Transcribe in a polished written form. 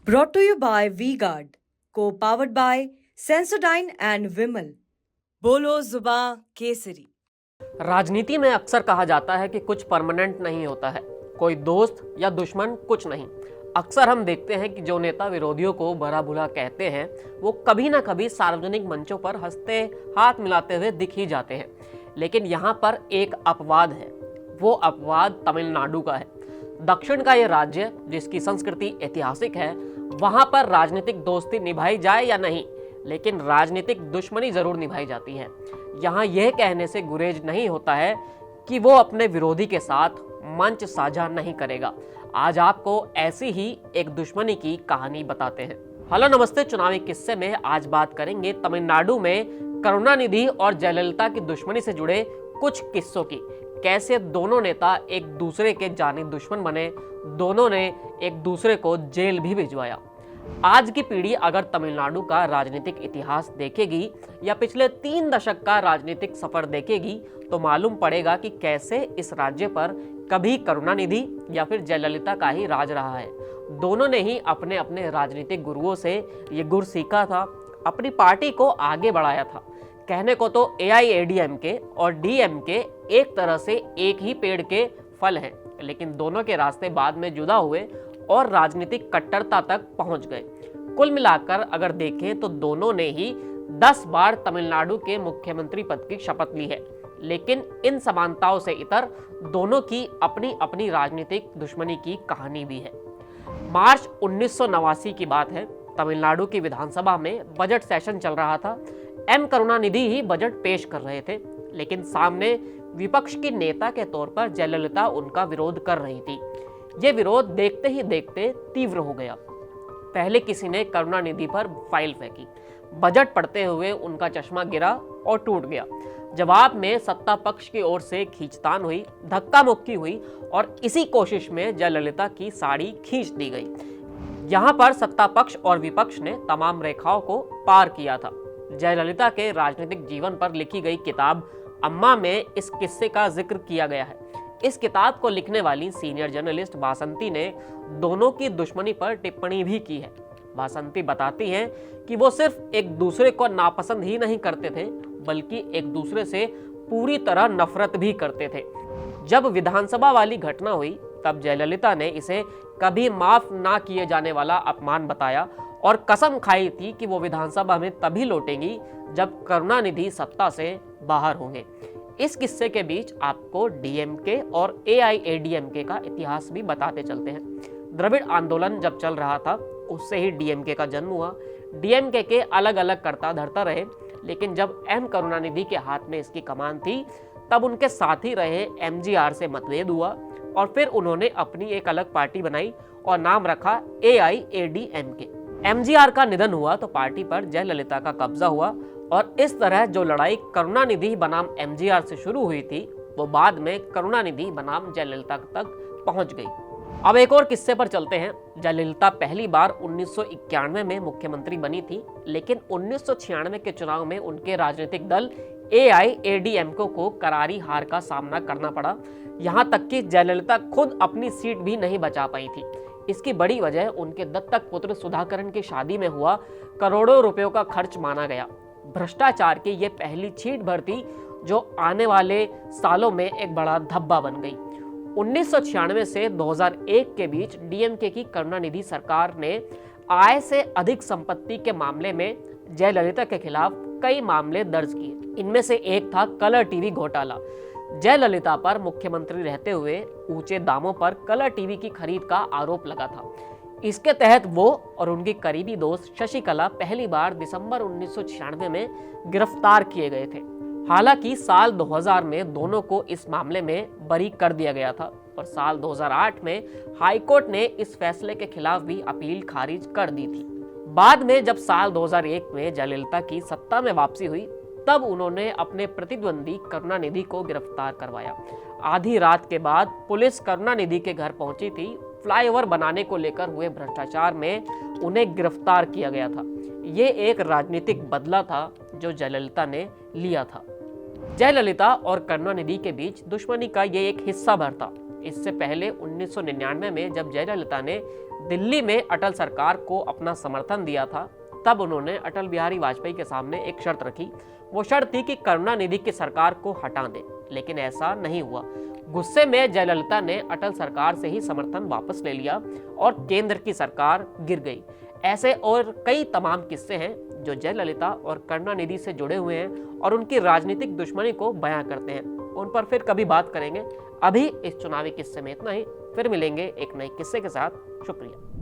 Brought to you by V-Guard, co-powered by Sensodyne and Vimal. बोलो जुबां केसरी। राजनीति में अक्सर कहा जाता है कि कुछ परमानेंट नहीं होता है, कोई दोस्त या दुश्मन कुछ नहीं। अक्सर हम देखते हैं कि जो नेता विरोधियों को भला बुरा कहते हैं वो कभी ना कभी सार्वजनिक मंचों पर हंसते हाथ मिलाते हुए दिख ही जाते हैं। लेकिन यहाँ पर एक अपवाद है, वो अपवाद तमिलनाडु का है। दक्षिण का ये राज्य जिसकी संस्कृति ऐतिहासिक है, वहां पर राजनीतिक दोस्ती निभाई जाए या नहीं, लेकिन राजनीतिक दुश्मनी जरूर निभाई जाती है। यहाँ यह कहने से गुरेज नहीं होता है कि वो अपने विरोधी के साथ मंच साझा नहीं करेगा। आज आपको ऐसी ही एक दुश्मनी की कहानी बताते हैं। हेलो नमस्ते, चुनावी किस्से में आज बात करेंगे तमिलनाडु में करुणानिधि और जयललिता की दुश्मनी से जुड़े कुछ किस्सों की। कैसे दोनों नेता एक दूसरे के जानी दुश्मन बने, दोनों ने एक दूसरे को जेल भी भिजवाया। आज की पीढ़ी अगर तमिलनाडु का राजनीतिक इतिहास देखेगी या पिछले 3 दशक का राजनीतिक सफर देखेगी तो मालूम पड़ेगा कि कैसे इस राज्य पर कभी करुणानिधि या फिर जयललिता का ही राज रहा है। दोनों ने ही अपने अपने राजनीतिक गुरुओं से ये गुर सीखा था, अपनी पार्टी को आगे बढ़ाया था। कहने को तो AIADMK और DMK एक तरह से एक ही पेड़ के फल हैं, लेकिन दोनों के रास्ते बाद में जुदा हुए और राजनीतिक कट्टरता तक पहुंच गए। कुल मिलाकर अगर देखें तो दोनों ने ही 10 बार तमिलनाडु के मुख्यमंत्री पद की शपथ ली है, लेकिन इन समानताओं से इतर दोनों की अपनी अपनी राजनीतिक दुश्मनी की कहानी भी है। मार्च 1989 की बात है। तमिलनाडु की विधानसभा में बजट सेशन चल रहा था। M करुणानिधि ही बजट पेश कर रहे थे, लेकिन सामने विपक्ष की नेता के तौर पर जयललिता उनका विरोध कर रही थी। ये विरोध देखते ही देखते तीव्र हो गया। पहले किसी ने करुणानिधि पर फाइल फेंकी, बजट पढ़ते हुए उनका चश्मा गिरा और टूट गया। जवाब में सत्ता पक्ष की ओर से खींचतान हुई, धक्का मुक्की हुई और इसी कोशिश में जयललिता की साड़ी खींच दी गई। यहाँ पर सत्ता पक्ष और विपक्ष ने तमाम रेखाओं को पार किया था। जयललिता के राजनीतिक जीवन पर लिखी गई किताब अम्मा में इस किस्से का जिक्र किया गया है। इस किताब को लिखने वाली सीनियर जर्नलिस्ट वासंती ने दोनों की दुश्मनी पर टिप्पणी भी की है। वासंती बताती हैं कि वो सिर्फ एक दूसरे को नापसंद ही नहीं करते थे, बल्कि एक दूसरे से पूरी तरह नफरत भी करते थे। जब विधानसभा वाली घटना हुई तब जयललिता ने इसे कभी माफ ना किए जाने वाला अपमान बताया और कसम खाई थी कि वो विधानसभा में तभी लौटेंगी जब करुणानिधि सत्ता से बाहर होंगे। इस किस्से के बीच आपको DMK और AIADMK का इतिहास भी बताते चलते हैं। द्रविड़ आंदोलन जब चल रहा था उससे ही DMK का जन्म हुआ। DMK के अलग अलग कर्ता धर्ता रहे, लेकिन जब M करुणानिधि के हाथ में इसकी कमान थी तब उनके साथी रहे MGR से मतभेद हुआ और फिर उन्होंने अपनी एक अलग पार्टी बनाई और नाम रखा AIADMK। MGR का निधन हुआ तो पार्टी पर जयललिता का कब्जा हुआ और इस तरह जो लड़ाई करुणानिधि बनाम MGR से शुरू हुई थी वो बाद में करुणानिधि बनाम जयललिता तक पहुंच गई। अब एक और किस्से पर चलते हैं। जयललिता पहली बार 1991 में मुख्यमंत्री बनी थी, लेकिन 1996 के चुनाव में उनके राजनीतिक दल AIADMK को करारी हार का सामना करना पड़ा। यहाँ तक कि जयललिता खुद अपनी सीट भी नहीं बचा पाई थी। इसकी बड़ी वजह उनके दत्तक पुत्र सुधाकरन की शादी में हुआ करोड़ों रुपयों का खर्च माना गया। भ्रष्टाचार की ये पहली छींट भर थी जो आने वाले सालों में एक बड़ा धब्बा बन गई। 1996 से 2001 के बीच DMK की करुणानिधि सरकार ने आय से अधिक संपत्ति के मामले में जयललिता के खिलाफ कई मामले दर्ज किए। इनमें से एक था कलर टीवी घोटाला। जयललिता पर मुख्यमंत्री रहते हुए ऊंचे दामों पर कलर टीवी की खरीद का आरोप लगा था। इसके तहत वो और उनकी करीबी दोस्त शशिकला पहली बार दिसंबर 1996 में गिरफ्तार किए गए थे। हालांकि साल 2000 में दोनों को इस मामले में बरी कर दिया गया था और साल 2008 में हाईकोर्ट ने इस फैसले के खिलाफ भी अपील खारिज कर दी थी। बाद में जब साल 2001 में जयललिता की सत्ता में वापसी हुई तब उन्होंने अपने प्रतिद्वंदी करुणानिधि को गिरफ्तार करवाया। आधी रात के बाद पुलिस करुणानिधि के घर पहुंची थी। फ्लाईओवर बनाने को लेकर हुए भ्रष्टाचार में उन्हें गिरफ्तार किया गया था। ये एक राजनीतिक बदला था जो जयललिता ने लिया था। जयललिता और करुणानिधि के बीच दुश्मनी का ये एक हिस्सा भर था। इससे पहले 1999 में जब जयललिता ने दिल्ली में अटल सरकार को अपना समर्थन दिया था, तब उन्होंने अटल बिहारी वाजपेयी के सामने एक शर्त रखी। वो शर्त थी कि करुणानिधि की सरकार को हटा दें, लेकिन ऐसा नहीं हुआ। गुस्से में जयललिता ने अटल सरकार से ही समर्थन वापस ले लिया और केंद्र की सरकार गिर गई। ऐसे और कई तमाम किस्से हैं जो जयललिता और करुणानिधि से जुड़े हुए हैं और उनकी राजनीतिक दुश्मनी को बयां करते हैं। उन पर फिर कभी बात करेंगे। अभी इस चुनावी किस्से में इतना ही। फिर मिलेंगे एक नए किस्से के साथ। शुक्रिया।